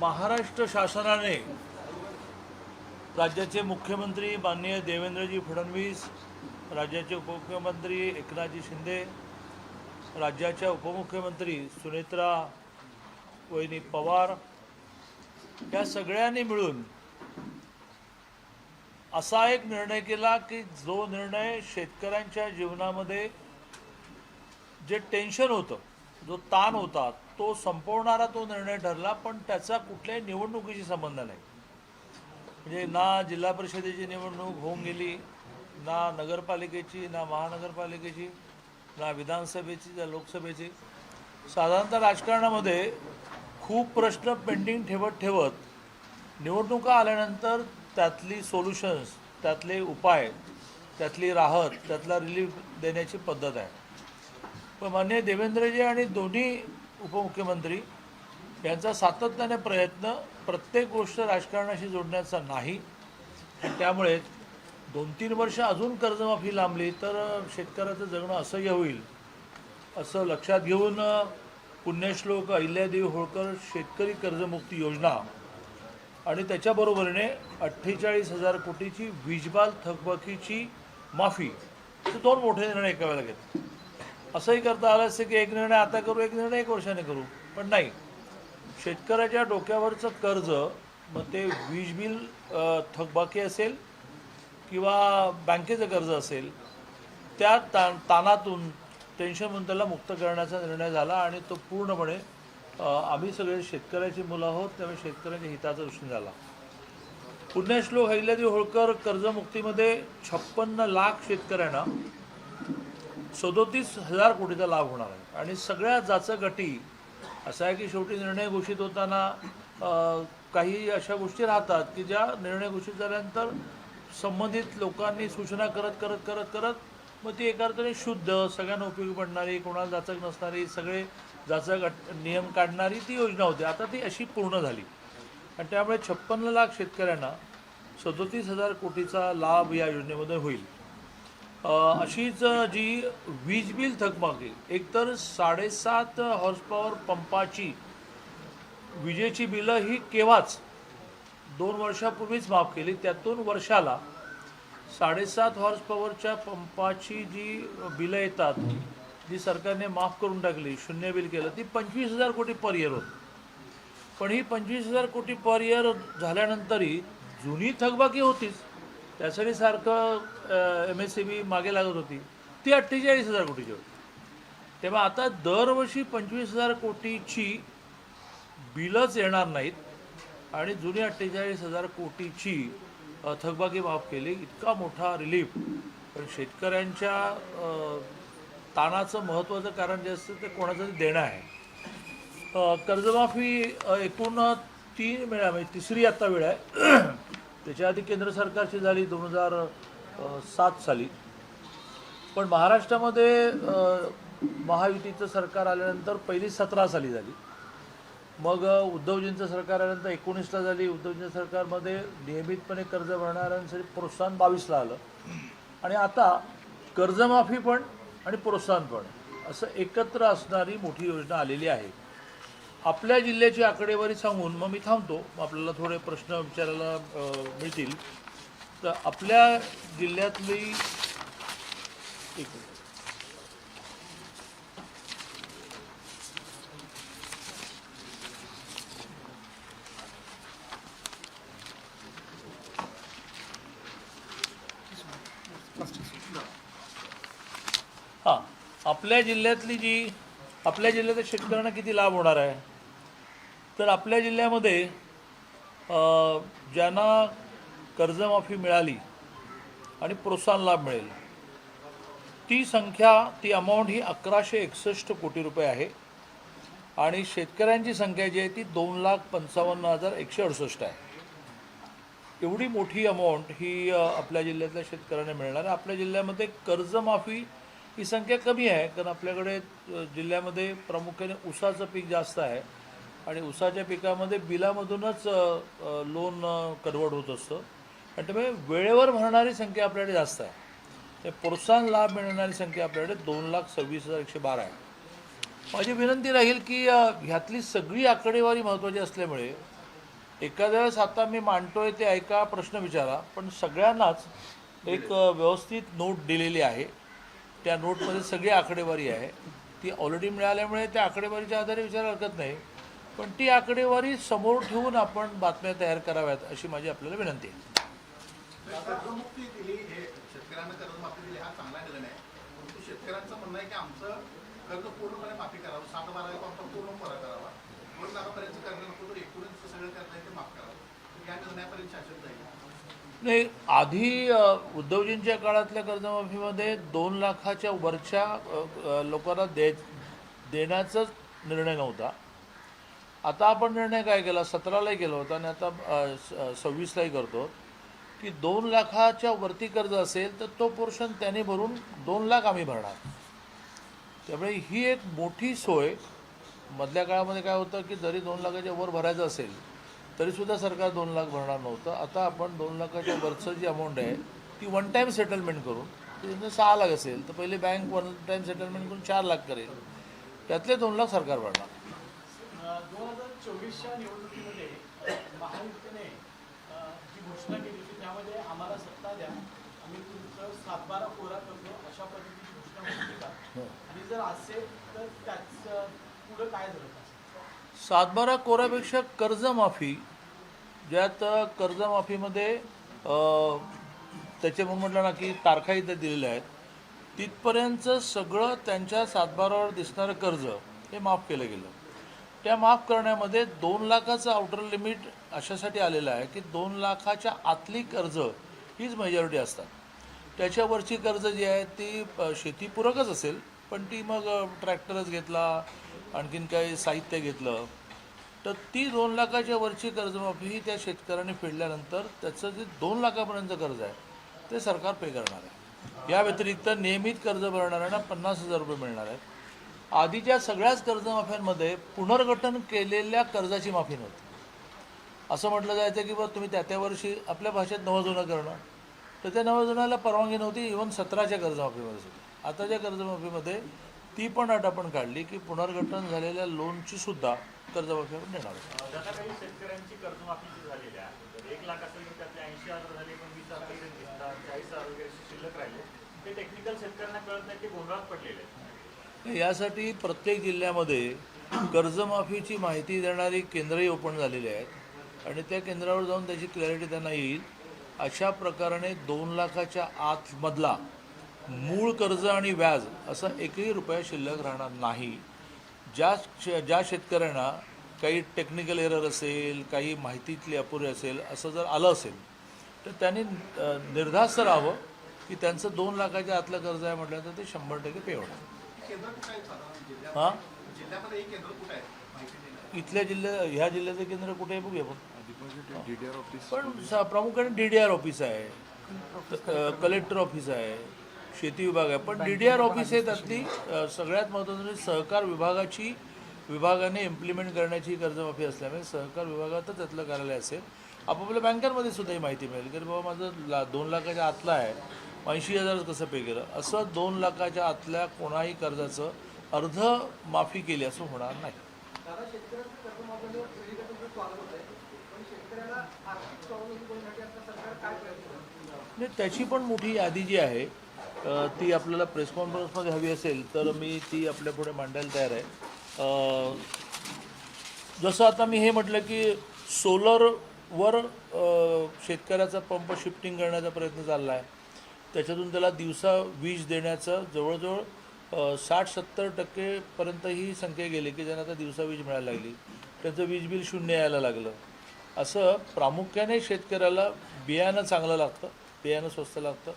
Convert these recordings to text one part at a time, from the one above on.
महाराष्ट्र शासनाने राज्याचे मुख्यमंत्री माननीय देवेंद्रजी फडणवीस, राज्याचे उपमुख्यमंत्री एकनाथजी शिंदे, राज्याच्या उपमुख्यमंत्री सुनेत्रा वहिनी पवार या सगळ्यांनी मिळून असा एक निर्णय केला की जो निर्णय शेतकऱ्यांच्या जीवनामध्ये जे टेन्शन होतं, जो ताण होता, तो संपवणारा तो निर्णय ठरला. पण त्याचा कुठल्याही निवडणुकीशी संबंध नाही. म्हणजे ना जिल्हा परिषदेची निवडणूक होऊन गेली, ना नगरपालिकेची, ना महानगरपालिकेची, ना विधानसभेची, ना लोकसभेची. साधारणतः राजकारणामध्ये खूप प्रश्न पेंडिंग ठेवत निवडणुका आल्यानंतर त्यातली सोल्युशन्स, त्यातले उपाय, त्यातली राहत, त्यातला रिलीफ देण्याची पद्धत आहे. पण माननीय देवेंद्रजी आणि दोन्ही उपमुख्यमंत्री यांचा सातत्याने प्रयत्न प्रत्येक गोष्ट राजकारणाशी जोडण्याचा नाही. त्यामुळे 2-3 वर्ष अजून कर्जमाफी लांबली तर शेतकऱ्याचं जगणं असह्य होईल असं लक्षात घेऊन पुण्यश्लोक अहिल्यादेवी होळकर शेतकरी कर्जमुक्ती योजना आणि त्याच्याबरोबरीने 48,000 कोटीची वीजबाल थकबाकीची माफी, हे 2 मोठे निर्णय एका वेळेला घेतले. असंही करता आलं असतं की एक निर्णय आता करू, एक निर्णय 1 वर्षाने करू, पण नाही. शेतकऱ्याच्या डोक्यावरचं कर्ज, मग ते वीज बिल थकबाकी असेल किंवा बँकेचं कर्ज असेल, त्या ताणातून टेन्शनमधून त्याला मुक्त करण्याचा निर्णय झाला आणि तो पूर्णपणे आम्ही सगळे शेतकऱ्याची मुलं आहोत, त्यामुळे शेतकऱ्यांच्या हिताचा दृष्टीने झाला. पुण्यश्लोक अहिल्यादेवी होळकर कर्जमुक्तीमध्ये 56 लाख शेतकऱ्यांना 37,000 कोटीचा लाभ होणार आहे. आणि सगळ्या जाचगटी असं आहे की शेवटी निर्णय घोषित होताना काही अशा गोष्टी राहतात की ज्या निर्णय घोषित झाल्यानंतर संबंधित लोकांनी सूचना करत मग ती एका अर्थाने शुद्ध, सगळ्यांना उपयोगी पडणारी, कोणाला जाचक नसणारी, सगळे जाचक नियम काढणारी ती योजना होती. आता ती अशी पूर्ण झाली आणि त्यामुळे 56 लाख शेतकऱ्यांना 37,000 कोटीचा लाभ या योजनेमध्ये होईल. अशीच जी वीज बिल थकबाकी, एकतर 7.5 हॉर्स पॉवर पंपाची विजेची बिलं ही केव्हाच 2 वर्षापूर्वीच माफ केली. त्यातून वर्षाला 7.5 हॉर्स पॉवरच्या पंपाची जी बिलं येतात, जी सरकारने माफ करून टाकली, शून्य बिल केलं, ती 25,000 कोटी पर इयर होती. पण ही 25,000 कोटी पर इयर झाल्यानंतरही जुनी थकबाकी होतीच. त्यासाठी सारखं MSEB मागे लागत होती, ती 48,000 कोटीची होती. तेव्हा आता दरवर्षी 25,000 कोटीची बिलच येणार नाहीत आणि जुनी 48,000 कोटीची थकबाकी माफ केली. इतका मोठा रिलीफ. पण शेतकऱ्यांच्या ताणाचं महत्त्वाचं कारण जे असतं ते कोणाचं तरी देणं आहे. कर्जमाफी एकूण 3 वेळा, म्हणजे तिसरी आता वेळ आहे. त्याच्या आधी केंद्र सरकारची झाली 2007 साली. पण महाराष्ट्रामध्ये महायुतीचं सरकार आल्यानंतर पहिली 17 साली झाली. मग उद्धवजींचं सरकार आल्यानंतर 19ला झाली. उद्धवजींच्या सरकारमध्ये नियमितपणे कर्ज भरणाऱ्यांसाठी प्रोत्साहन 22ला आलं. आणि आता कर्जमाफी पण आणि प्रोत्साहन पण असं एकत्र असणारी मोठी योजना आलेली आहे. आपल्या जिल्ह्याची आकडेवारी सांगून मग मी थांबतो, आपल्याला थोडे प्रश्न विचारायला मिळतील. तर आपल्या जिल्ह्यातली आपल्या जिल्ह्यातल्या शेतकऱ्यांना किती लाभ होणार आहे, तर आपल्या जिल्ह्यामध्ये ज्यांना कर्जमाफी मिळाली आणि प्रोत्साहन लाभ मिळेल ती संख्या, ती अमाऊंट ही 1161 कोटी रुपये आहे. आणि शेतकऱ्यांची संख्या जी आहे ती 2,55,168 आहे. एवढी मोठी अमाऊंट ही आपल्या जिल्ह्यातल्या शेतकऱ्यांना मिळणार आहे. आपल्या जिल्ह्यामध्ये कर्जमाफी ही संख्या कमी आहे, कारण आपल्याकडे जिल्ह्यामध्ये प्रामुख्याने ऊसाचं पीक जास्त आहे आणि ऊसाच्या पिकामध्ये बिलामधूनच लोन कन्वर्ट होत असतं आणि त्यामुळे वेळेवर भरणारी संख्या आपल्याकडे जास्त आहे. ते प्रोत्साहन लाभ मिळणारी संख्या आपल्याकडे 2,26,112 आहे. माझी विनंती राहील की ह्यातली सगळी आकडेवारी महत्त्वाची असल्यामुळे एखाद्या वेळेस आता मी मांडतोय ते ऐका, प्रश्न विचारा, पण सगळ्यांनाच एक व्यवस्थित नोट दिलेली आहे. त्या नोटमध्ये सगळी आकडेवारी आहे. ती ऑलरेडी मिळाल्यामुळे त्या आकडेवारीच्या आधारे विचारायला हरकत नाही, पण ती आकडेवारी समोर ठेवून आपण बातम्या तयार कराव्यात अशी माझी आपल्याला विनंती आहे. कर्जमुक्ती दिली, हे शेतकऱ्यांना कर्जमाफी दिली, हा चांगला निर्णय आहे. परंतु शेतकऱ्यांचं म्हणणं आहे की आमचं कर्ज पूर्णपणे माफी करावं, 7-12 आमचा पूर्ण पुरा करावा, 2 लाखापर्यंत कर्ज नको तर 19 सगळं कर्ज आहे ते माफ करावं. या निर्णयापर्यंत शासन जाईल. नाही, आधी उद्धवजींच्या काळातल्या कर्जमाफीमध्ये 2 लाखाच्या वरच्या लोकांना देण्याचाच निर्णय नव्हता. आता आपण निर्णय काय केला, 17लाही केला होता आणि आता 26लाही करतो की 2 लाखाच्या वरती कर्ज असेल तर तो पोर्शन त्याने भरून 2 लाख आम्ही भरणार. त्यामुळे ही एक मोठी सोय. मधल्या काळामध्ये काय होतं की जरी 2 लाखाच्या वर भरायचं असेल तरीसुद्धा सरकार 2 लाख भरणार नव्हतं. आता आपण 2 लाखाच्या वरचं जी अमाऊंट आहे ती वन टाईम सेटलमेंट करून, जर 6 लाख असेल तर पहिले बँक वन टाईम सेटलमेंट करून 4 लाख करेल, त्यातले 2 लाख सरकार भरणार. 2024च्या निवडणुकीमध्ये महायुतीने जी घोषणा केली की त्यामध्ये आम्हाला सत्ता द्या, आम्ही तुमचं 7-12 कोरा करतो, अशा पद्धतीची घोषणा होती का? आणि जर असेल तर त्याचं पुढं काय झालं? 7-12 कोऱ्यापेक्षा कर्जमाफी, ज्यात कर्जमाफीमध्ये त्याचे म्हटलं ना की तारखा इथे दिलेल्या आहेत, तिथपर्यंतचं सगळं त्यांच्या 7-12वर दिसणारं कर्ज हे माफ केलं गेलं. त्या माफ करण्यामध्ये 2 लाखाचं आउटर लिमिट अशासाठी आलेलं आहे की 2 लाखाच्या आतली कर्ज हीच मेजॉरिटी असतात. त्याच्यावरची कर्ज जी आहे ती शेतीपूरकच असेल, पण ती मग ट्रॅक्टरच घेतला, आणखीन काही साहित्य घेतलं तर ती 2 लाखाच्या वरची कर्जमाफी ही त्या शेतकऱ्यांनी फेडल्यानंतर त्याचं जे 2 लाखापर्यंत कर्ज आहे ते सरकार पे करणार आहे. या व्यतिरिक्त नियमित कर्ज भरणाऱ्यांना 50,000 रुपये मिळणार आहेत. आधीच्या सगळ्याच कर्जमाफ्यांमध्ये पुनर्गठन केलेल्या कर्जाची माफी नव्हती. असं म्हटलं जायचं की बा तुम्ही त्या वर्षी आपल्या भाषेत नवजुनं करणं, तर त्या नवजुनाला परवानगी नव्हती. इव्हन 17च्या कर्जमाफीमध्ये सुद्धा. आताच्या कर्जमाफीमध्ये ती पण अट आपण काढली की पुनर्गठन झालेल्या लोनची सुद्धा कर्जमाफी आपण देणार आहोत. आता काही शेतकऱ्यांची कर्जमाफी जी झालेली आहे, 1 लाख असेल तर त्यातले 80,000 झाले, पण 20,000 दिसतात, 40,000 वगैरे शिल्लक राहिले. ते टेक्निकल शेतकऱ्यांना कळत नाही, ते गोंधळात पडलेले आहेत. यासाठी प्रत्येक जिल्ह्यामध्ये कर्जमाफीची माहिती देणारी केंद्रही ओपन झालेली आहेत आणि त्या केंद्रावर जाऊन त्याची क्लॅरिटी त्यांना येईल. अशा प्रकाराने 2 लाखाच्या आतमधला मूळ कर्ज आणि व्याज असा एकही रुपया शिल्लक राहणार नाही. ज्या शेतकऱ्यांना काही टेक्निकल एरर असेल, काही माहितीतली अपुरी असेल, असं जर आलं असेल तर त्यांनी निर्धास्त राहावं की त्यांचं 2 लाखाच्या आतलं कर्ज आहे म्हटल्यानंतर ते 100% पे होणार. केंद्र कुठं आहे साधारण हां, जिल्ह्यामध्ये एक केंद्र कुठं आहे माहिती देणार? इथल्या ह्या जिल्ह्याचं केंद्र कुठे आहे बघूया आपण. DDR ऑफिस पण प्रामुख्याने DDR ऑफिस आहे, कलेक्टर ऑफिस आहे, शेती विभाग आहे. पण DDR ऑफिस आहे त्यातली सगळ्यात महत्त्वाचं म्हणजे सहकार विभागाने इम्प्लिमेंट करण्याची कर्जमाफी असल्यामुळे सहकार विभागातच त्यातलं कार्यालय असेल. आपापल्या बँकांमध्ये सुद्धा ही माहिती मिळेल की बाबा माझं 2 लाखाच्या आतलं आहे, 80,000 कसं पे केलं. असं 2 लाखाच्या आतल्या कोणाही कर्जाचं अर्ध माफी केली असं होणार नाही. नाही, त्याची पण मोठी यादी जी आहे ती आपल्याला प्रेस कॉन्फरन्समध्ये हवी असेल तर मी ती आपल्या पुढे मांडायला तयार आहे. जसं आता मी हे म्हटलं की सोलरवर शेतकऱ्याचा पंप शिफ्टिंग करण्याचा प्रयत्न चालला आहे. त्याच्यातून त्याला दिवसा वीज देण्याचं जवळजवळ 60-70% ही संख्या गेली की ज्यांना आता दिवसा वीज मिळायला लागली. त्यांचं वीज बिल 0 यायला लागलं. असं प्रामुख्याने शेतकऱ्याला बियाणं चांगलं लागतं, बियाणं स्वस्त लागतं,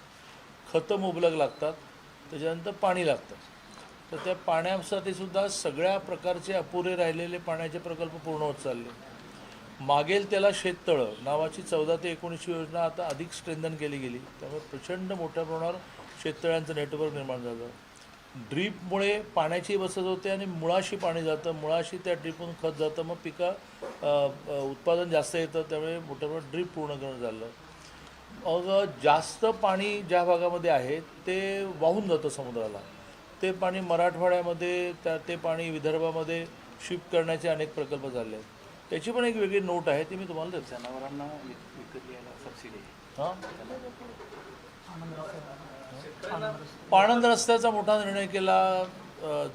खतं मुबलक लागतात, त्याच्यानंतर पाणी लागतं. तर त्या पाण्यासाठी सुद्धा सगळ्या प्रकारचे अपुरे राहिलेले पाण्याचे प्रकल्प पूर्ण होत चालले. मागेल त्याला शेततळं नावाची 14 ते 19 योजना आता अधिक स्ट्रेंथन केली गेली. त्यामुळे प्रचंड मोठ्या प्रमाणावर शेततळ्यांचं नेटवर्क निर्माण झालं. ड्रीपमुळे पाण्याची बचत होते आणि मुळाशी पाणी जातं, मुळाशी त्या ड्रीपमधून खत जातं, मग उत्पादन जास्त येतं. त्यामुळे मोठ्या प्रमाणात ड्रीप पूर्ण करणं झालं. मग जास्त पाणी ज्या भागामध्ये आहे ते वाहून जातं समुद्राला. ते पाणी मराठवाड्यामध्ये ते पाणी विदर्भामध्ये शिफ्ट करण्याचे अनेक प्रकल्प झाले आहेत. त्याची पण एक वेगळी नोट आहे ती मी तुम्हाला देतो. जनावरांना विकत घ्यायला सबसिडी हां, पाणंद रस्त्याचा मोठा निर्णय केला.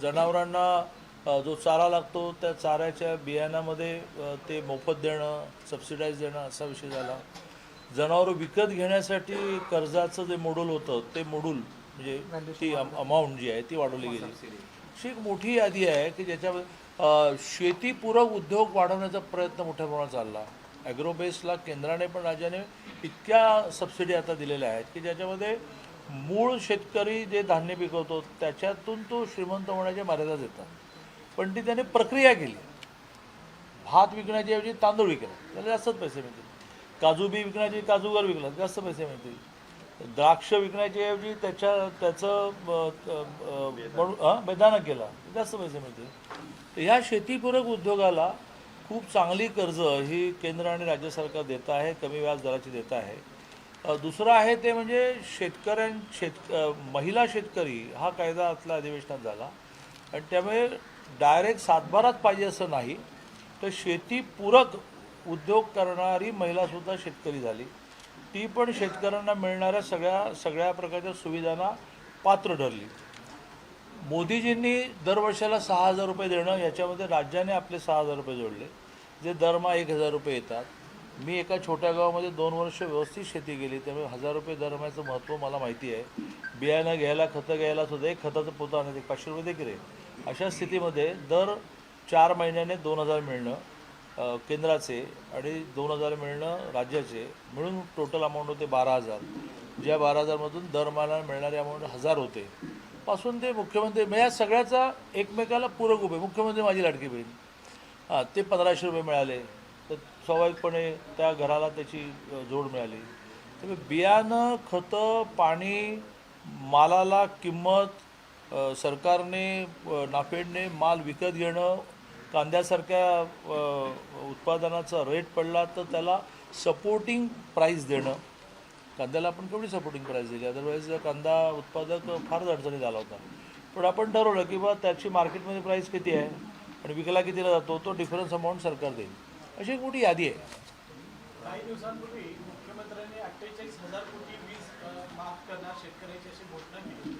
जनावरांना जो चारा लागतो त्या चाऱ्याच्या बियाण्यामध्ये ते मोफत देणं, सबसिडाईज देणं असा विषय झाला. जनावरं विकत घेण्यासाठी कर्जाचं जे मोडूल होतं ते मोडूल म्हणजे ती अमाऊंट जी आहे ती वाढवली गेली. अशी एक मोठी यादी आहे की ज्याच्यामध्ये शेतीपूरक उद्योग वाढवण्याचा प्रयत्न मोठ्या प्रमाणात चालला. ॲग्रोबेसला केंद्राने पण राज्याने इतक्या सबसिडी आता दिलेल्या आहेत की ज्याच्यामध्ये मूळ शेतकरी जे धान्य पिकवतो त्याच्यातून तो श्रीमंत होण्याच्या मर्यादा देतात. पण ती त्याने प्रक्रिया केली. भात विकण्याच्या ऐवजी तांदूळ विकला त्याला जास्तच पैसे मिळतील. काजू बी विकण्याचे काजूगर विकला जास्त पैसे मिळतील. द्राक्ष विकण्याच्या ऐवजी त्याचं बेदाणा केला जास्त पैसे मिळतील. तर ह्या शेतीपूरक उद्योगाला खूप चांगली कर्ज ही केंद्र आणि राज्य सरकार देत आहे, कमी व्याज दराची देत आहे. दुसरं आहे ते म्हणजे महिला शेतकरी हा कायदा आतल्या अधिवेशनात झाला आणि त्यामुळे डायरेक्ट सातबारात पाहिजे असं नाही तर शेतीपूरक उद्योग करणारी महिलासुद्धा शेतकरी झाली. ती पण शेतकऱ्यांना मिळणाऱ्या सगळ्या प्रकारच्या सुविधांना पात्र ठरली. मोदीजींनी दरवर्षाला 6,000 रुपये देणं याच्यामध्ये राज्याने आपले 6,000 रुपये जोडले जे दरमहा 1,000 रुपये येतात. मी एका छोट्या गावामध्ये 2 वर्ष व्यवस्थित शेती केली त्यामुळे 1,000 रुपये दरमहाचं महत्त्व मला माहिती आहे. बियाणं घ्यायला खतं घ्यायला सुद्धा एक खताचं पोतं आणत 500 रुपये देखील आहे. अशा स्थितीमध्ये दर 4 महिन्याने 2,000 मिळणं केंद्राचे आणि 2,000 मिळणं राज्याचे मिळून टोटल अमाऊंट होते 12,000. ज्या 12,000मधून दर महिन्याला मिळणारी अमाऊंट 1,000 होते पासून ते मुख्यमंत्री म्हणजे या सगळ्याचा एकमेकाला पूरक उभे. मुख्यमंत्री माझी लाडकी बहीण ते 1,500 रुपये मिळाले तर स्वाभाविकपणे त्या घराला त्याची जोड मिळाली. त्यामुळे बियाणं खतं पाणी मालाला किंमत सरकारने नाफेडने माल विकत घेणं कांद्यासारख्या उत्पादनाचा रेट पडला तर त्याला सपोर्टिंग प्राईस देणं. कांद्याला आपण केवढी सपोर्टिंग प्राईस दिली अदरवाईज कांदा उत्पादक फारच अडचणीत आला होता. पण आपण ठरवलं की बा त्याची मार्केटमध्ये प्राईस किती आहे आणि विकला कितीला जातो तो डिफरन्स अमाऊंट सरकार देईल. अशी एक मोठी यादी आहे. काही दिवसांपूर्वी मुख्यमंत्र्यांनी 48,000 कोटी वीज माफ करणार शेतकऱ्यांची अशी घोषणा केली.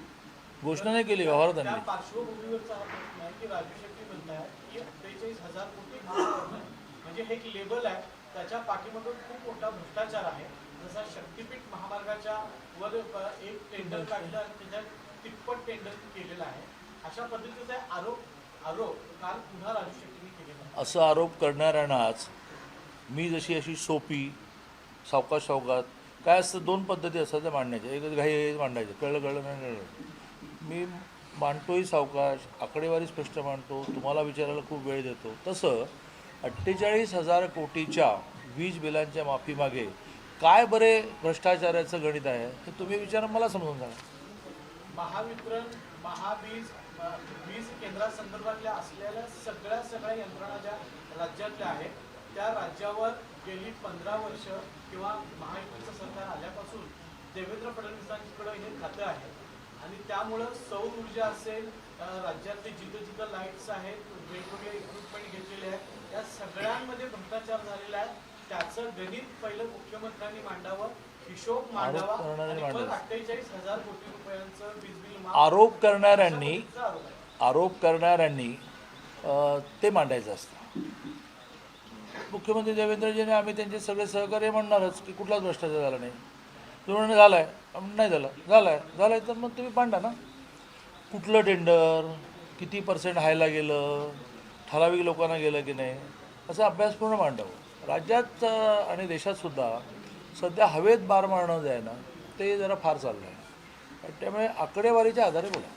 घोषणा नाही केली, व्यवहारात त्या आणली. पार्श्वभूमीवरचा हा प्रश्न आहे की राजू शेट्टी म्हणताय की 48,000 कोटी माफ करणं म्हणजे हे एक लेबल आहे त्याच्या पाठीमागून खूप मोठा भ्रष्टाचार आहे. जसा शक्तीपीठ महामार्गाच्या वर एक टेंडर काढलं आणि त्याच्यात तिप्पट टेंडर केलेलं आहे. अशा पद्धतीचा आरोप काल पुन्हा राजू शेट्टींनी केलेला. असं आरोप करणाऱ्यांनाच मी जशी अशी सोपी सावकाश काय असतं 2 पद्धती असतात त्या मांडण्याच्या. एक घाई मांडायचं कळलं नाही कळलं. मी मांडतोही सावकाश आकडेवारी स्पष्ट मांडतो तुम्हाला विचारायला खूप वेळ देतो. तसं 48,000 कोटीच्या वीज बिलांच्या माफीमागे काय बरे भ्रष्टाचाराचं गणित आहे हे तुम्ही विचारा मला समजून सांगा. महावितरण वीज केंद्रासंदर्भातल्या असलेल्या सगळ्या यंत्रणा ज्या राज्यातल्या आहेत त्या राज्यावर गेली 15 वर्ष किंवा महायुतीचं सरकार आल्यापासून देवेंद्र फडणवीसांकडे हे खातं आहे आणि त्यामुळं सौर ऊर्जा असेल राज्यातले जिथं लाईट्स आहेत वेगवेगळे इक्विपमेंट घेतलेले आहेत या सगळ्यांमध्ये भ्रष्टाचार झालेला आहे. त्याचं गणित पहिलं मुख्यमंत्र्यांनी मांडावं हिशोब मांडावा आणि 48,000 कोटी रुपयांचं वीज बिल आरोप करणाऱ्यांनी ते मांडायचं असतं. मुख्यमंत्री देवेंद्रजीने आम्ही त्यांचे सगळे सहकार्य म्हणणारच की कुठलाच भ्रष्टाचार झाला नाही. तुम्ही झाला आहे नाही झाला आहे तर मग तुम्ही मांडा ना. कुठलं टेंडर किती % हायला गेलं ठराविक लोकांना गेलं की नाही असा अभ्यासपूर्ण मांडावं. राज्यात आणि देशातसुद्धा सध्या हवेत बार मारणं जे आहे ना ते जरा फार चाललं आहे. त्यामुळे आकडेवारीच्या आधारे बोला.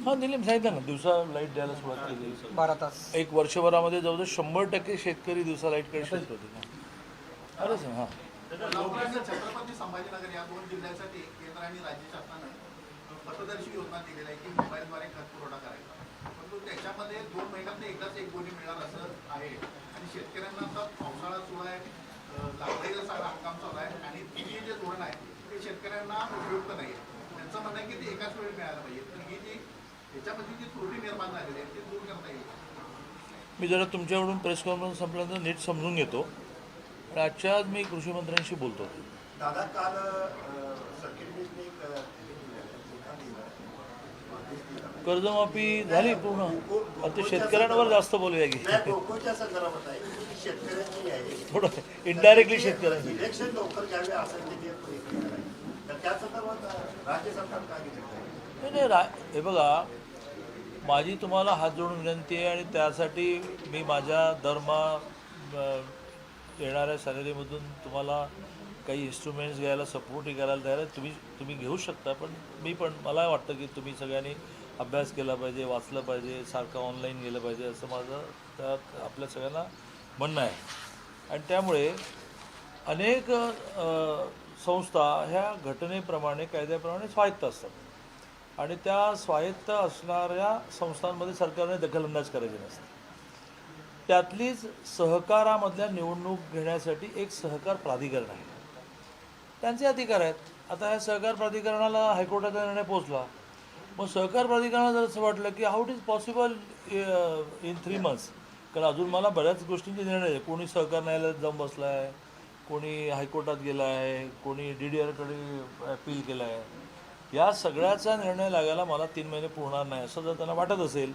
हां दिली सांगितलं ना दिवसा लाईट द्यायला सुरुवात केली 12 तास. एक वर्षभरामध्ये जवळजवळ 100% शेतकरी दिवसा लाईटकडे शिफ्ट होते ना. खरंच ना. हां छत्रपती संभाजीनगर या 2 जिल्ह्यांसाठी केंद्र आणि राज्य शासनानं पथदर्शी योजना दिलेली आहे की मोबाईलद्वारे खत पुरवठा करायचा. परंतु त्याच्यामध्ये 2 महिन्यात एकदाच एक गोणी मिळणार असं आहे आणि शेतकऱ्यांना आता पावसाळा सुरू आहे लागलेला सगळा हंगाम चालू आहे आणि ही जे धोरण आहे ते शेतकऱ्यांना उपयुक्त नाही आहे. त्यांचं म्हणणं आहे की ते एकाच वेळी मिळायला पाहिजे. तर ही जी त्याच्यामध्ये जी त्रुटी निर्माण झालेली आहे ती दूर करता येईल. मी जरा तुमच्याकडून प्रेस कॉन्फरन्स संपल्यानंतर नीट समजून घेतो आणि आजच्या आज मी कृषी मंत्र्यांशी बोलतो. दादा काल सरकिटनीसने एक कर्जमाफी झाली पूर्ण. आता शेतकऱ्यांवर जास्त बोलूया की लोकोच्या संदर्भात आहे की शेतकऱ्यांची आहे थोडं इनडायरेक्टली शेतकऱ्यांची. इलेक्शन लवकर घ्यावे असं ते तर त्या संदर्भात राज्य सरकार काय घेतलं नाही हे बघा, माझी तुम्हाला हात जोडून विनंती आहे आणि त्यासाठी मी माझ्या दरमहा येणाऱ्या सॅलरीमधून तुम्हाला काही इन्स्ट्रुमेंट्स घ्यायला सपोर्टही करायला तयार आहे. तुम्ही घेऊ शकता, पण मला वाटतं की तुम्ही सगळ्यांनी अभ्यास केला पाहिजे, वाचलं पाहिजे, सारखं ऑनलाईन गेलं पाहिजे असं माझं त्यात आपल्या सगळ्यांना म्हणणं आहे. आणि त्यामुळे अनेक संस्था ह्या घटनेप्रमाणे कायद्याप्रमाणे स्वायत्त असतात आणि त्या स्वायत्त असणाऱ्या संस्थांमध्ये सरकारने दखलंदाज करायची नसते. त्यातलीच सहकारामधल्या निवडणूक घेण्यासाठी एक सहकार प्राधिकरण आहे, त्यांचे अधिकार आहेत. आता ह्या सहकार प्राधिकरणाला हायकोर्टाचा निर्णय पोचला, मग सहकार प्राधिकरणाला जर असं वाटलं की how it is possible in 3 months, कारण अजून मला बऱ्याच गोष्टींचे निर्णय आहे. कोणी सहकार न्यायालयात जाऊन बसला आहे, कोणी हायकोर्टात गेला आहे, कोणी DDRकडे अपील केलं आहे. या सगळ्याचा निर्णय लागायला मला 3 महिने पुरणार नाही असं जर त्यांना वाटत असेल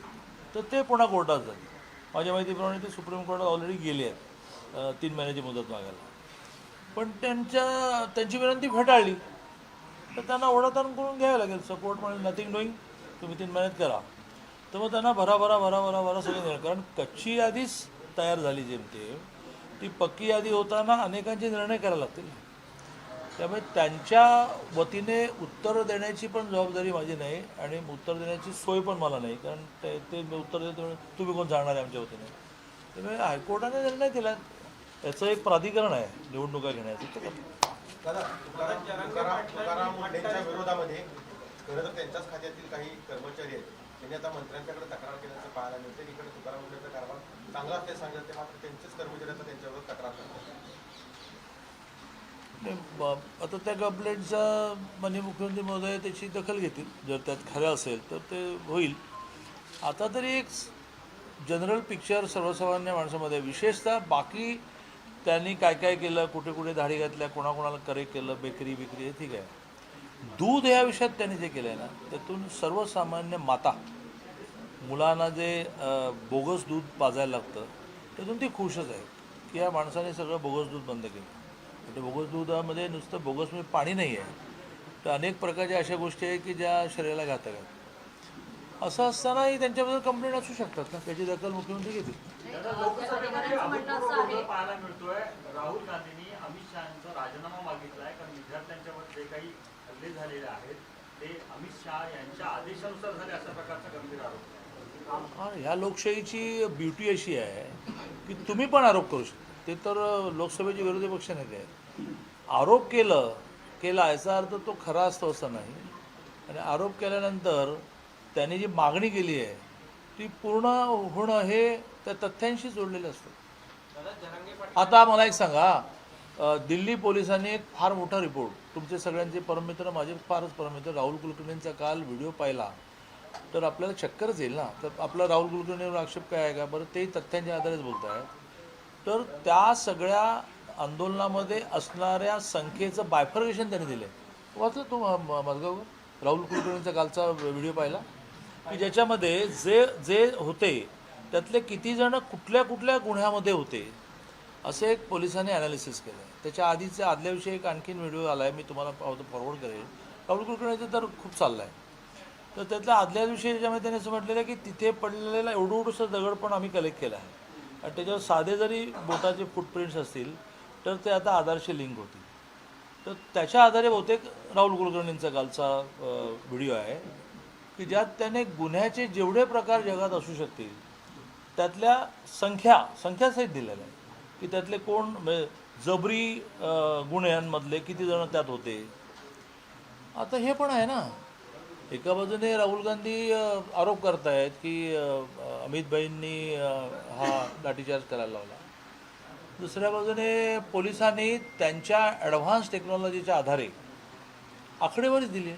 तर ते पुन्हा कोर्टात जातील. माझ्या माहितीप्रमाणे ते सुप्रीम कोर्टात ऑलरेडी गेले आहेत 3 महिन्याची मुदत मागायला, पण त्यांची विनंती फेटाळली तर त्यांना ओढाताण करून घ्यावं लागेल. सपोर्ट म्हणजे नथिंग डुईंग, तुम्ही 3 महिन्यात करा. तर मग त्यांना भरा सगळे निर्णय, कारण कच्ची यादीच तयार झाली जेमते, ती पक्की यादी होताना अनेकांचे निर्णय करायला लागतील. त्यामुळे त्यांच्या वतीने उत्तर देण्याची पण जबाबदारी माझी नाही आणि उत्तर देण्याची सोय पण मला नाही, कारण ते उत्तर देतो तुम्ही कोण जाणार आहे आमच्या वतीने. त्यामुळे हायकोर्टाने निर्णय दिला, याचं एक प्राधिकरण आहे निवडणुका घेण्याचं. ते तुकाराम मुंढेंच्या विरोधामध्ये खरं तर त्यांच्याच खात्यातील काही कर्मचारी आहेत, त्यांनी आता मंत्र्यांच्याकडे तक्रार केल्याचं पाहायला मिळते. इकडे तुकाराम मुंढेंचा कारभार चांगला असते सांगत ते, मात्र त्यांचेच कर्मचारी आता त्यांच्यावर तक्रार करतात. आता त्या कंप्लेंटचा माननीय मुख्यमंत्री महोदय त्याची दखल घेतील. जर त्यात खरं असेल तर ते होईल. आता तरी एक जनरल पिक्चर सर्वसामान्य माणसामध्ये, विशेषतः बाकी त्यांनी काय काय केलं, कुठे कुठे धाडी घातल्या, कोणाकोणाला करेक्ट केलं, बेकरी हे ठीक आहे. दूध या विषयात त्यांनी जे केलं आहे ना, त्यातून सर्वसामान्य माता मुलांना जे बोगस दूध पाजायला लागतं त्यातून ती खुशच आहे की या माणसाने सगळं बोगस दूध बंद केलं. ते बोगस दुधामध्ये नुसतं बोगस म्हणजे पाणी नाही आहे, तर अनेक प्रकारच्या अशा गोष्टी आहेत की ज्या शरीराला घातक आहेत. असं असतानाही त्यांच्याबद्दल कंप्लेंट असू शकतात ना, त्याची दखल मुख्यमंत्री घेतील. लोकसभेमध्ये अभूतपूर्व गोंधळ पाहायला मिळतोय. राहुल गांधींनी अमित शहाचा राजीनामा मागितलाय, कारण विद्यार्थ्यांच्यावर जे काही हल्ले झालेले आहेत ते अमित शहा यांच्या आदेशानुसार झाले अशा प्रकारचा गंभीर आरोप आहे. ह्या लोकशाहीची ब्युटी अशी आहे की तुम्ही पण आरोप करू शकता. ते तर लोकसभेचे विरोधी पक्ष नेते आहेत. आरोप केला याचा अर्थ तो खरा असतो असं नाही, आणि आरोप केल्यानंतर त्यांनी जी मागणी केली आहे ती पूर्ण होणं हे त्या तथ्यांशी जोडलेलं असतं. आता मला एक सांगा, दिल्ली पोलिसांनी एक फार मोठा रिपोर्ट, तुमचे सगळ्यांचे परममित्र, माझे फारच परममित्र राहुल कुलकर्णींचा काल व्हिडिओ पाहिला तर आपल्याला चक्करच येईल ना. तर आपला राहुल कुलकर्णीवर आक्षेप काय आहे का बरं, तेही तथ्यांच्या आधारेच बोलत आहे. तर त्या सगळ्या आंदोलनामध्ये असणाऱ्या संख्येचं बायफर्गेशन त्यांनी दिलं आहे. वाचलं तू माझगावकर राहुल कुलकर्णींचा कालचा व्हिडिओ पाहिला की ज्याच्यामध्ये जे होते त्यातले किती जण कुठल्या कुठल्या गुन्ह्यामध्ये होते असे एक पोलिसांनी ॲनालिसिस केलं. त्याच्या आदल्याविषयी एक आणखीन व्हिडिओ आला आहे, मी तुम्हाला फॉरवर्ड करेल. राहुल कुलकर्णीचं तर खूप चाललं आहे. तर त्यातल्या आदल्या दिवशी ज्याच्यामध्ये त्यांनी असं म्हटलेलं आहे की तिथे पडलेला एवढंसं दगड पण आम्ही कलेक्ट केला आहे आणि त्याच्यावर साधे जरी बोटाचे फुटप्रिंट्स असतील तर ते आता आधारशी लिंक होतील. तर त्याच्या आधारे बहुतेक राहुल कुलकर्णींचा कालचा व्हिडिओ आहे की ज्यात त्याने गुन्ह्याचे जेवढे प्रकार जगात असू शकतील त्यातल्या संख्यासहित दिलेल्या आहे की त्यातले कोण जबरी गुन्ह्यांमधले किती जण त्यात होते. आता हे पण आहे ना, एका बाजूने राहुल गांधी आरोप करतायत की अमित भाईंनी हा लाठीचार्ज करायला लावला, दुसऱ्या बाजूने पोलिसांनी त्यांच्या ॲडव्हान्स टेक्नॉलॉजीच्या आधारे आकडेवारी दिली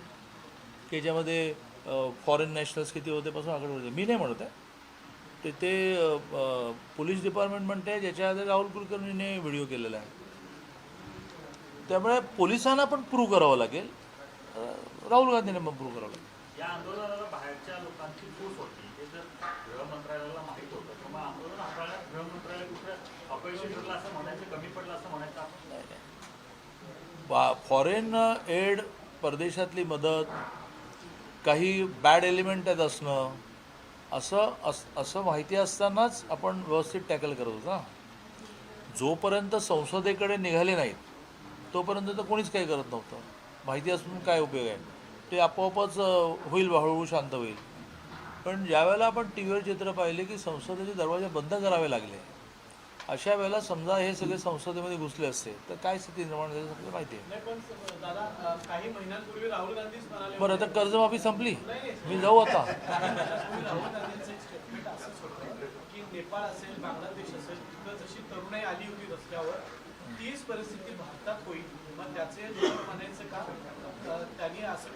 की ज्यामध्ये फॉरेन नॅशनल्स किती होते पासून आकडे होते. मी नाही म्हणत आहे ते पोलीस डिपार्टमेंट म्हणते ज्याच्या आधी राहुल कुलकर्णीने व्हिडिओ केलेला आहे. त्यामुळे पोलिसांना पण प्रूव्ह करावं लागेल, राहुल गांधीने पण प्रूव्ह करावं लागेल. या आंदोलनाला बाहेरच्या लोकांची फूस होती हे जर गृह मंत्रालयाला माहीत होतं तर मग आंदोलन हाताळण्यात गृह मंत्रालय कुठं अपयशी ठरलं असं म्हणायचं, कमी पडलं असं म्हणायचं आपण. फॉरेन एड, परदेशातली मदत, काही बॅड एलिमेंट त्यात असणं असं माहिती असतानाच आपण व्यवस्थित टॅकल करत होतो ना. जोपर्यंत संसदेकडे निघाले नाहीत तोपर्यंत तर कोणीच काही करत नव्हतं. माहिती असून काय उपयोग आहे, ते आपोआपच होईल, हळूहळू शांत होईल. पण ज्यावेळेला आपण टी व्हीवर चित्र पाहिले की संसदेचे दरवाजे बंद करावे लागले, अशा वेळेला समजा हे सगळे संसदेमध्ये घुसले असते तर काय स्थिती निर्माण झाली आपल्याला माहिती आहे. नाही पण दादा काही महिन्यांपूर्वी राहुल गांधीच म्हणाले बरं, आता कर्जमाफी संपली, मी जाऊ आता. राहुल गांधींचं एक स्टेटमेंट असंच होतं की नेपाळ असेल, बांगलादेश असेल, तिथं जशी तरुणाई आली होती रस्त्यावर तीच परिस्थिती भारतात होईल. मग त्याचे म्हणायचं का त्यांनी असं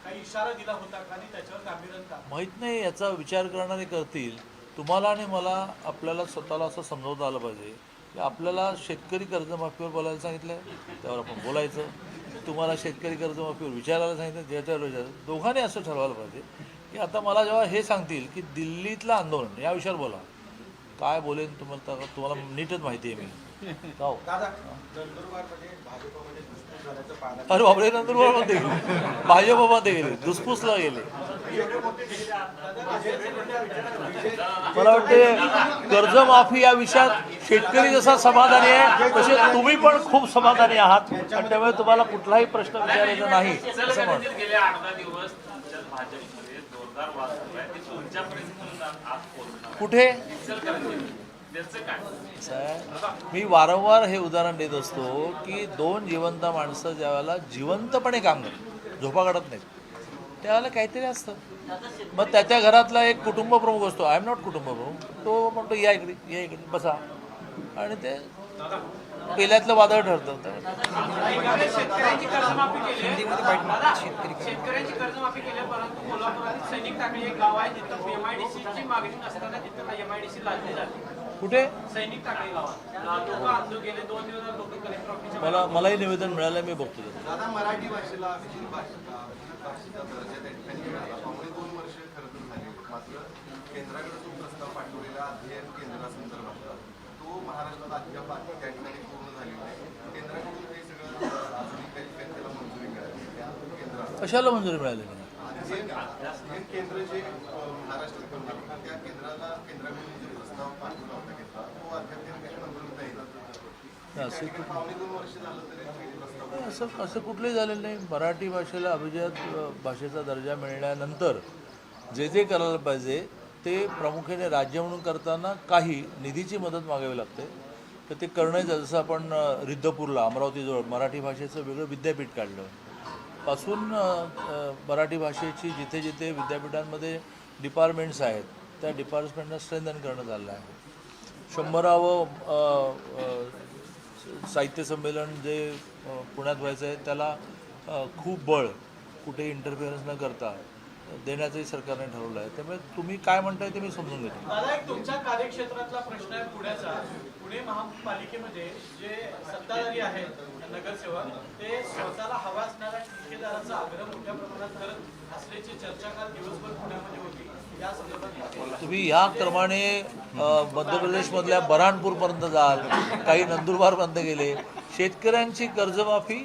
काही इशारा दिला होता का आणि त्याच्यावर गांभीर्यानं का? माहीत नाही, याचा विचार करणारे करतील. तुम्हाला आणि मला आपल्याला स्वतःला असं समजवता आलं पाहिजे की आपल्याला शेतकरी कर्जमाफीवर बोलायला सांगितलं आहे त्यावर आपण बोलायचं, तुम्हाला शेतकरी कर्जमाफीवर विचारायला सांगितलं ज्याच्यावर विचारायचं. दोघांनी असं ठरवायला पाहिजे की आता मला जेव्हा हे सांगतील की दिल्लीतलं आंदोलन या विषयावर बोला, काय बोलेन तुम्हाला नीटच माहिती आहे. मी जाऊ. दादा, नंदुरबारमध्ये भाजपमध्ये दुष्पूस झाल्याचं पाहायला अरे बापरे, नंदुरबारमध्ये गेले, भाजपमध्ये गेले, दुसपूसला गेले. मला वाटते कर्जमाफी या विषयात शेतकरी जसा समाधानी आहे तसे तुम्ही पण खूप समाधानी आहात आणि त्यामुळे तुम्हाला कुठलाही प्रश्न विचारायचा नाही असं म्हणतो. गेले 8-10 दिवस तुमच्या भाजपमध्ये जोरदार वाद सुरू आहे. ते तुमच्यापर्यंत आज पोहोचणार कुठे त्याचं काय? मी वारंवार हे उदाहरण देत असतो की दोन जिवंत माणसं ज्यावेळेला जिवंतपणे काम करतात, झोपा काढत नाहीत, त्यावेळेला काहीतरी असतं. मग त्याच्या घरातला एक कुटुंब प्रमुख असतो, आय एम नॉट कुटुंब प्रमुख, तो म्हणतो या इकडे बसा, आणि ते पेल्यातलं वादळ ठरतं. शेतकऱ्यांची कर्जमाफी केली, परंतु कोल्हापुरातील सैनिक टाकळी एक गाव आहे तिथं एमआयडीसीची मागणी नसताना तिथं एमआयडीसी लादली जाते. कुठे? सैनिक टाकळी गावात लोक आंदोलन गेले 2 दिवस लोक कलेक्टर ऑफिसच्या मलाही निवेदन मिळालं, मी बघतो. दादा, मराठी भाषेला अभिजित भाषेचा दर्जा त्या ठिकाणी मिळाला. 2 वर्ष खरं तर झाली. मात्र केंद्राकडे जो प्रस्ताव पाठवलेला अध्ययन केंद्रासंदर्भातला तो महाराष्ट्रात अद्याप त्या ठिकाणी पूर्ण झालेला आहे. केंद्राकडून हे सगळं अजूनही काही त्याला मंजुरी मिळाली केंद्राला. कशाला मंजुरी मिळाली नाही? अध्ययन केंद्र जे महाराष्ट्रात करणार त्या केंद्राकडून जो प्रस्ताव पाठवला होता केंद्राला तो अद्याप काही मंजुरी नाही. पावणे 2 वर्ष झालं तरी असं कुठलंही झालेलं नाही. मराठी भाषेला अभिजात भाषेचा दर्जा मिळाल्यानंतर जे जे करायला पाहिजे ते प्रामुख्याने राज्य म्हणून करताना काही निधीची मदत मागावी लागते, तर ते करणं. जसं आपण रिद्धपूरला अमरावतीजवळ मराठी भाषेचं वेगळं विद्यापीठ काढलं पासून मराठी भाषेची जिथे जिथे विद्यापीठांमध्ये डिपार्टमेंट्स आहेत त्या डिपार्टमेंटना स्ट्रेंथन करणं चाललं आहे. 100रावं साहित्य संमेलन जे पुण्यात व्हायचं आहे त्याला खूप बळ, कुठे इंटरफिअरन्स न करता देण्याचंही सरकारने ठरवलं आहे. त्यामुळे तुम्ही काय म्हणताय ते मी समजून घेतो. दादा, एक तुमच्या कार्यक्षेत्रातला प्रश्न आहे पुण्याचा. पुणे महापालिकेमध्ये जे सत्ताधारी आहेत नगरसेवक ते स्वतःला हवा असणाऱ्या ठेकेदाराचा आग्रह मोठ्या प्रमाणात करत असल्याची चर्चा काल दिवसभर पुण्यामध्ये होती. या संदर्भात तुम्ही या क्रमाने मध्य प्रदेशमधल्या बऱ्हाणपूरपर्यंत जाल, काही नंदुरबारपर्यंत गेले. शेतकऱ्यांची कर्जमाफी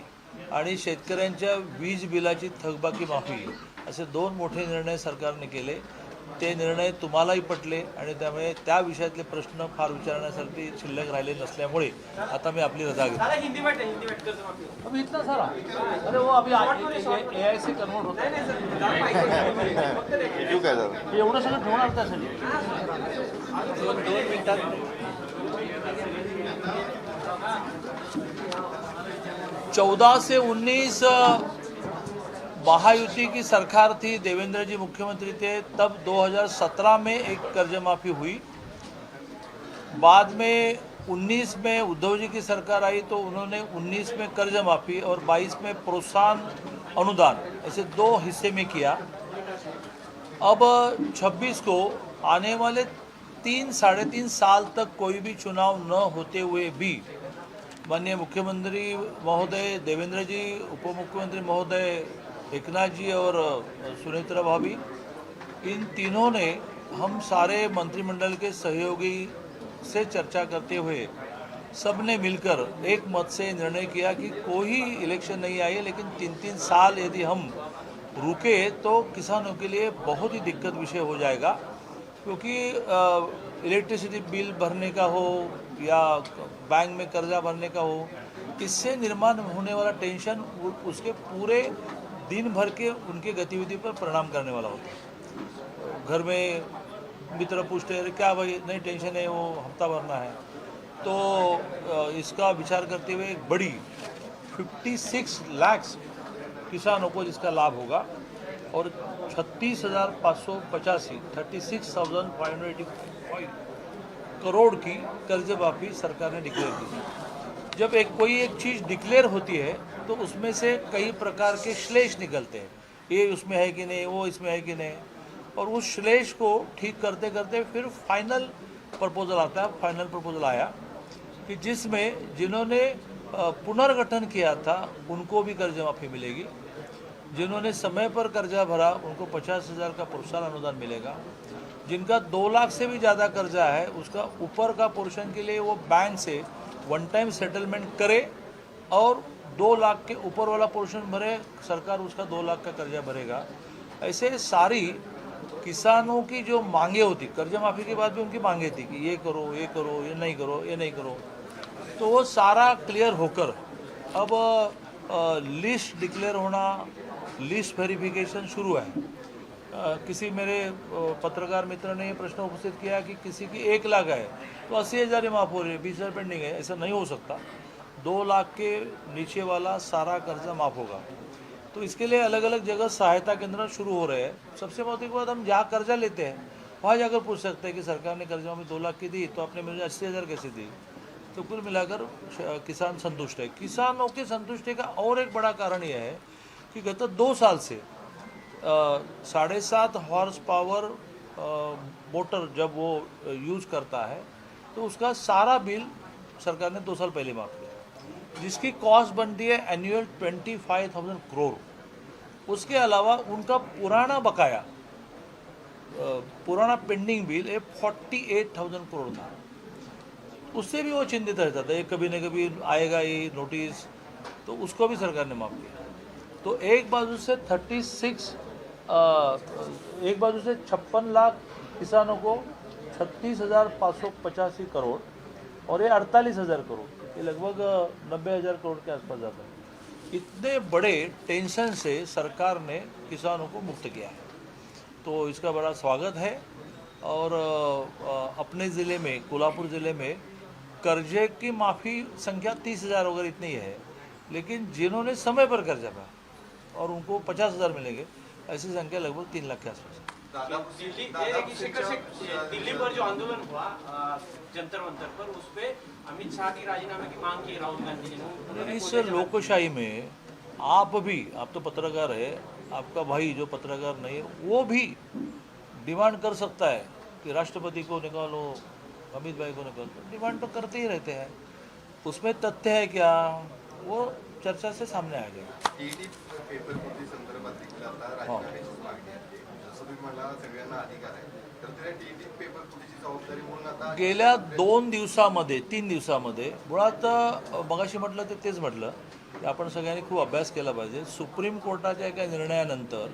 आणि शेतकऱ्यांच्या वीज बिलाची थकबाकी माफी असे 2 मोठे निर्णय सरकारने केले. ते निर्णय तुम्हालाही पटले आणि त्यामुळे त्या विषयातले प्रश्न फार विचारण्यासाठी शिल्लक राहिले नसल्यामुळे आता मी आपली रजा घेतो. हिंदी बैठ कर्जमाफी अभी इतना सारा, अरे वो अभी AI से कन्वर्ट होता है. एवढं सगळं ठेवणार त्यासाठी 2 मिनिटात 14 से 19 महायुति की सरकार थी, देवेंद्र जी मुख्यमंत्री थे, तब 2017 में एक कर्ज माफ़ी हुई. बाद में 19 में उद्धव जी की सरकार आई तो उन्होंने 19 में कर्ज माफ़ी और 22 में प्रोत्साहन अनुदान ऐसे 2 हिस्से में किया। अब 26 को आने वाले 3-3.5 साल तक कोई भी चुनाव न होते हुए भी माननीय मुख्यमंत्री महोदय देवेंद्र जी, उप मुख्यमंत्री महोदय एकनाथ जी और सुनेत्रा भाभी, इन तीनों ने हम सारे मंत्रिमंडल के सहयोगी से चर्चा करते हुए सब ने मिलकर एक मत से निर्णय किया कि कोई इलेक्शन नहीं आई है, लेकिन 3-3 साल यदि हम रुके तो किसानों के लिए बहुत ही दिक्कत विषय हो जाएगा, क्योंकि इलेक्ट्रिसिटी बिल भरने का हो या बैंक में कर्जा भरने का हो, इससे निर्माण होने वाला टेंशन उसके पूरे दिन भर के उनके गतिविधि पर परिणाम करने वाला होता है। घर में मित्र पूछते हैं क्या भाई नहीं टेंशन है, वो हफ्ता भरना है, तो इसका विचार करते हुए एक बड़ी 56 लाख किसानों को जिसका लाभ होगा और 36,585 करोड़ की कर्ज माफी सरकार ने डिक्लेयर की। जब कोई एक चीज़ डिक्लेयर होती है तो उसमें से कई प्रकार के श्लेष निकलते हैं, ये उसमें है कि नहीं, वो इसमें है कि नहीं, और उस श्लेष को ठीक करते करते फिर फाइनल प्रपोजल आता है। फाइनल प्रपोजल आया कि जिसमें जिन्होंने पुनर्गठन किया था उनको भी कर्ज माफ़ी मिलेगी, जिन्होंने समय पर कर्जा भरा उनको 50,000 का प्रोत्साहन अनुदान मिलेगा, जिनका 2 लाख से भी ज़्यादा कर्जा है उसका ऊपर का पोर्शन के लिए वो बैंक से वन टाइम सेटलमेंट करे और 2 लाख के ऊपर वाला पोर्शन भरे, सरकार उसका 2 लाख का कर्जा भरेगा। ऐसे सारी किसानों की जो मांगे होती, कर्ज माफ़ी के बाद भी उनकी मांगे थी कि ये करो, ये करो, ये नहीं करो, ये नहीं करो, तो वो सारा क्लियर होकर अब लिस्ट डिक्लेयर होना, लिस्ट वेरिफिकेशन शुरू है। किसी मेरे पत्रकार मित्र ने ये प्रश्न उपस्थित किया कि किसी की 1 लाख है तो 80,000 ही माफ़ हो रही है, 20,000 पेंडिंग है। ऐसा नहीं हो सकता, 2 लाख के नीचे वाला सारा कर्जा माफ़ होगा। तो इसके लिए अलग अलग जगह सहायता केंद्र शुरू हो रहे हैं। सबसे महत्वपूर्ण बात, हम जहाँ कर्जा लेते हैं वहाँ जाकर पूछ सकते हैं कि सरकार ने कर्जा में 2 लाख की दी तो आपने मुझे 80,000 कैसे दी। तो कुल मिलाकर किसान संतुष्ट है। किसानों की संतुष्टि का और एक बड़ा कारण यह है कि गत 2 साल से 7.5 हॉर्स पावर मोटर जब वो यूज़ करता है तो उसका सारा बिल सरकार ने 2 साल पहले माफ़ किया, जिसकी कॉस्ट बनती है एनुअल 25,000 करोड़। उसके अलावा उनका पुराना बकाया, पुराना पेंडिंग बिल 48,000 करोड़ था, उससे भी वो चिंतित रहता था, कभी न कभी आएगा ये नोटिस, तो उसको भी सरकार ने माफ़ किया। तो एक बाजू से 56 लाख किसानों को 36,585 करोड़ और ये 48,000 करोड़, ये लगभग 90,000 करोड़ के आसपास जाता है। इतने बड़े टेंशन से सरकार ने किसानों को मुक्त किया है, तो इसका बड़ा स्वागत है। और अपने ज़िले में, कोल्हापुर ज़िले में कर्जे की माफ़ी संख्या 30,000 वगैरह इतनी है, लेकिन जिन्होंने समय पर कर्जा पाया और उनको 50,000 मिलेंगे, ऐसी संख्या लगभग 3 लाख के आसपास है। दिल्ली पर जो आंदोलन हुआ जंतर मंतर पर, उस पे अमित शाह की राजीनामे की मांग की राहुल गांधी ने। इस लोकशाही में आप तो पत्रकार है, आपका भाई जो पत्रकार नहीं है वो भी डिमांड कर सकता है कि राष्ट्रपति को निकालो, अमित भाई को निकालो, डिमांड तो करते ही रहते हैं। उसमें तथ्य है क्या, वो चर्चा से सामने आ जाएगा। पेपर फुटी संदर्भात देखील आता राजीनाम्याची मागणी आहे, जसं तुम्ही म्हणाला सगळ्यांना अधिकार आहे, तर त्या टीईटी पेपर फुटीची जबाबदारी म्हणून आता गेल्या 2 दिवसामध्ये 3 दिवसामध्ये मुळात मगाशी म्हटलं तेच म्हटलं की आपण सगळ्यांनी खूप अभ्यास केला पाहिजे। सुप्रीम कोर्टाच्या एका निर्णयानंतर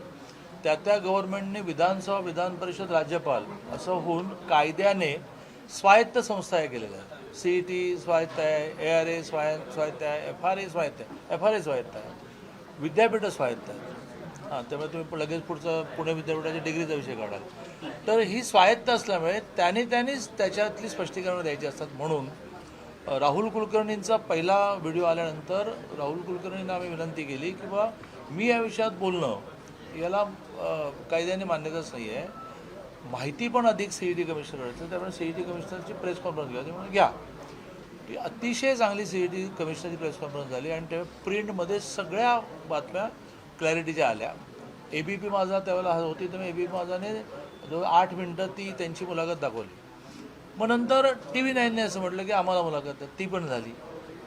त्या गव्हर्नमेंटने विधानसभा, विधान परिषद, राज्यपाल असं होऊन कायद्याने स्वायत्त संस्था केलेल्या आहेत। CET स्वायत्त आहे, ARA स्वायत्त आहे, FRA स्वायत्त आहे, विद्यापीठ स्वायत्त आहे। हां, त्यामुळे तुम्ही लगेच पुढचं पुणे विद्यापीठाच्या डिग्रीचा विषय काढाल, तर ही स्वायत्त असल्यामुळे त्यांनीच त्याच्यातली स्पष्टीकरणं द्यायची असतात। म्हणून राहुल कुलकर्णींचा पहिला व्हिडिओ आल्यानंतर राहुल कुलकर्णींना आम्ही विनंती केली की बा मी या विषयात बोलणं याला कायद्याने मान्यताच नाही आहे, माहिती पण अधिक CET कमिशनर आहे, त्यामुळे CET कमिशनरची प्रेस कॉन्फरन्स घ्या, ते म्हणून घ्या। ही अतिशय चांगली CET कमिशनरची प्रेस कॉन्फरन्स झाली आणि त्या प्रिंटमध्ये सगळ्या बातम्या क्लॅरिटीच्या आल्या. ABP माझा त्यावेळेला होती, तर ABP माझाने 8 मिनटं ती त्यांची मुलाखत दाखवली. मग नंतर TV9ने असं म्हटलं की आम्हाला मुलाखत आहे, ती पण झाली.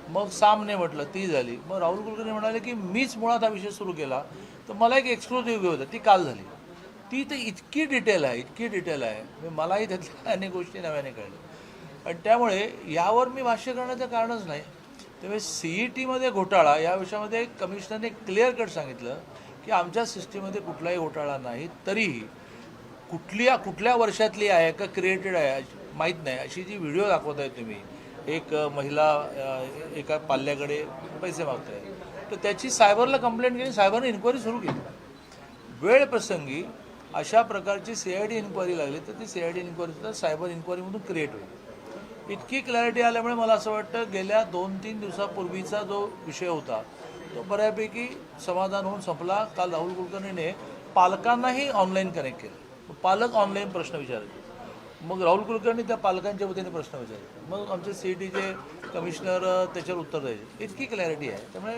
मग सामने म्हटलं, ती झाली. मग राहुल कुलकर्णी म्हणाले की मीच मुळात हा विषय सुरू केला, तर मला एक एक्सक्लुझिव्ह घेऊ होतं, ती काल झाली. ती तर इतकी डिटेल आहे, मलाही त्यातल्या अनेक गोष्टी नव्याने कळल्या. आणि त्यामुळे यावर मी भाष्य करण्याचं कारणच नाही. त्यामुळे CETमध्ये घोटाळा या विषयामध्ये कमिशनरने क्लिअर कट सांगितलं की आमच्या सिस्टीममध्ये कुठलाही घोटाळा नाही. तरीही कुठल्या वर्षातली आहे का क्रिएटेड आहे माहीत नाही, अशी जी व्हिडिओ दाखवत आहे तुम्ही, एक महिला एका पाल्याकडे पैसे मागत आहे, तर त्याची सायबरला कंप्लेंट केली, सायबरने इन्क्वायरी सुरू केली. वेळ प्रसंगी अशा प्रकारची CID इन्क्वायरी लागली तर ती CID इन्क्वायरीसुद्धा सायबर इन्क्वायरीमधून क्रिएट होईल. इतकी क्लॅरिटी आल्यामुळे मला असं वाटतं गेल्या 2-3 दिवसापूर्वीचा जो विषय होता तो बऱ्यापैकी समाधान होऊन संपला. काल राहुल कुलकर्णीने पालकांनाही ऑनलाईन कनेक्ट केलं. पालक ऑनलाईन प्रश्न विचारायचे, मग राहुल कुलकर्णी त्या पालकांच्या वतीने प्रश्न विचारायचे, मग आमचे CETचे कमिशनर त्याच्यावर उत्तर द्यायचे. इतकी क्लॅरिटी आहे. त्यामुळे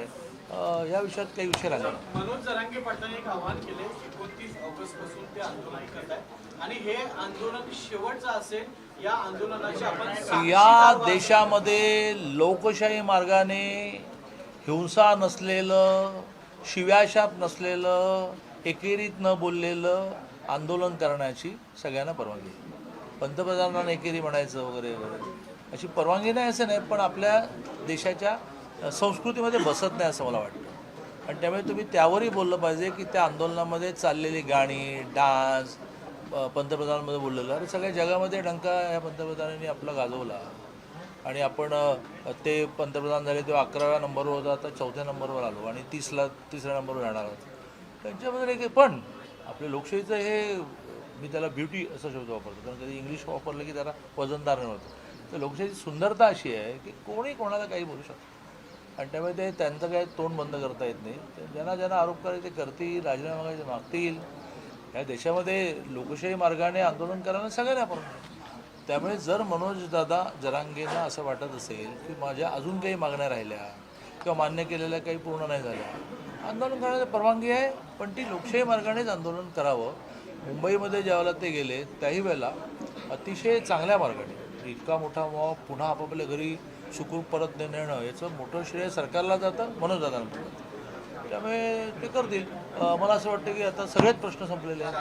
या विषयात काही विषय राहिला नाही. मनोज जरांगे पाटलांनी एक आवाहन केले 29 ऑगस्टपासून ते आंदोलन करत आहेत आणि हे आंदोलन शेवटचं असेल. या आंदोलनाची आपण या देशामध्ये लोकशाही मार्गाने हिंसा नसलेलं, शिव्याशाप नसलेलं, एकेरीत न बोललेलं आंदोलन करण्याची सगळ्यांना परवानगी आहे. पंतप्रधानांना एकेरी म्हणायचं वगैरे वगैरे अशी परवानगी नाही असं नाही, पण आपल्या देशाच्या संस्कृतीमध्ये बसत नाही असं मला वाटतं. आणि त्यामुळे तुम्ही त्यावरही बोललं पाहिजे की त्या आंदोलनामध्ये चाललेली गाणी, डान्स, पंतप्रधानांमध्ये बोललेलं, अरे सगळ्या जगामध्ये डंका या पंतप्रधानांनी आपला गाजवला आणि आपण ते पंतप्रधान झाले तेव्हा 11व्या नंबरवर होता, आता 4थ्या नंबरवर आलो आणि 3ऱ्या नंबरवर राहणार आहोत. त्यांच्याबद्दल एक पण आपल्या लोकशाहीचं हे, मी त्याला ब्युटी असा शब्द वापरतो, कारण कधी इंग्लिश वापरलं की त्याला वजनदार नाही होतं. तर लोकशाहीची सुंदरता अशी आहे की कोणी कोणाला काही बोलू शकतं आणि त्यामुळे ते त्यांचं काही तोंड बंद करता येत नाही. ज्यांना आरोप करायचे ते करतील, राजीनामा मागायचे मागतील. या देशामध्ये लोकशाही मार्गाने आंदोलन करायला सगळ्यांना परवानगी. त्यामुळे जर मनोजदादा जरांगेंना असं वाटत असेल की माझ्या अजून काही मागण्या राहिल्या किंवा मान्य केलेल्या काही पूर्ण नाही झाल्या, आंदोलन करण्याची परवानगी आहे, पण ती लोकशाही मार्गानेच आंदोलन करावं. मुंबईमध्ये ज्यावेळेला ते गेले त्याही वेळेला अतिशय चांगल्या मार्गाने इतका मोठा मॉब पुन्हा आपापल्या घरी सुखरूप परत नेणं याचं मोठं श्रेय सरकारला जातं, मनोजदादांना. त्यामुळे ते करतील. मला असं वाटतं की आता सगळेच प्रश्न संपलेले आहेत.